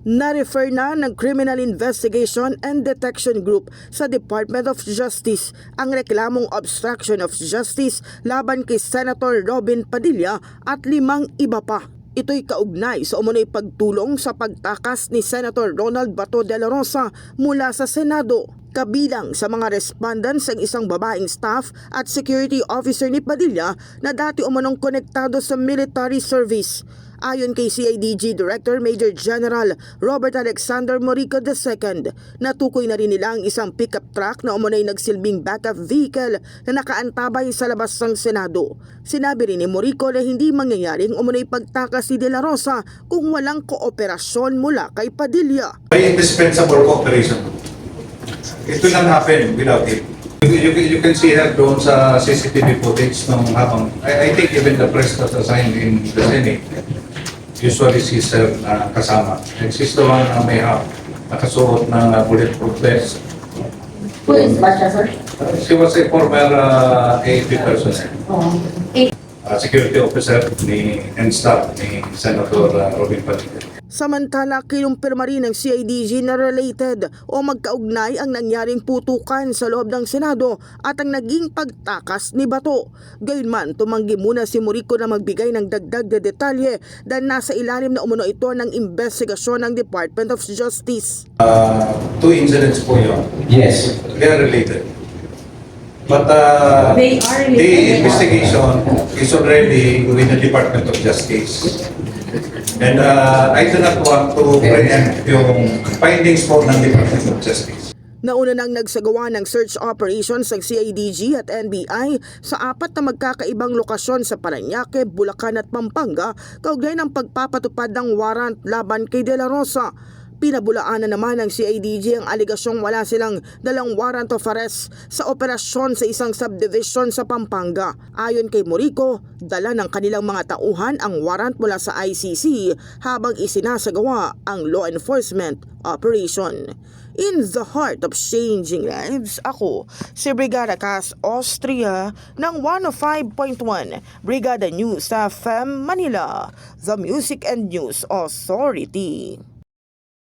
Na-refer na ng Criminal Investigation and Detection Group sa Department of Justice ang reklamong obstruction of justice laban kay Senator Robin Padilla at 5 iba pa. Ito'y kaugnay sa umunoy pagtulong sa pagtakas ni Senator Ronald Bato de la Rosa mula sa Senado. Kabilang sa mga respondents ang isang babaeng staff at security officer ni Padilla na dati umunong konektado sa military service. Ayon kay CIDG Director Major General Robert Alexander Morico II, natukoy na rin nila ang isang pickup truck na umunay nagsilbing backup vehicle na nakaantabay sa labas ng Senado. Sinabi rin ni Morico na hindi mangyayaring umunay pagtakas si De La Rosa kung walang kooperasyon mula kay Padilla. May indispensable cooperation. It will not happen without it. You can see her doon sa CCTV footage nung habang, I think even the press that assigned in the Senate, usually she's kasama. And she's the one na may nakasuot ng bulletproof vest. Who is ba siya, sir? She was a former AAP personnel. Security officer and staff ni Senator Robin Padilla. Samantala, kinumpirma rin ng CIDG na related o magkaugnay ang nangyaring putukan sa loob ng Senado at ang naging pagtakas ni Bato. Gayunman, tumanggi muna si Morico na magbigay ng dagdag na detalye dahil nasa ilalim na umuno ito ng investigasyon ng Department of Justice. 2 incidents po yun. Yes. They are related. But They are related. the investigation is already with the Department of Justice. And I do not want to preempt yung findings po ng Department of Justice. Nauna nang nagsagawa ng search operations ng CIDG at NBI sa 4 na magkakaibang lokasyon sa Parañaque, Bulacan at Pampanga kaugnay ng pagpapatupad ng warrant laban kay De La Rosa. Pinabulaan na naman ng CIDG ang aligasyong wala silang dalang warrant of arrest sa operasyon sa isang subdivision sa Pampanga. Ayon kay Morico, dala ng kanilang mga tauhan ang warrant mula sa ICC habang isinasagawa ang law enforcement operation. In the heart of changing lives, ako si Brigada Cas Austria ng 105.1 Brigada News FM Manila, the Music and News Authority.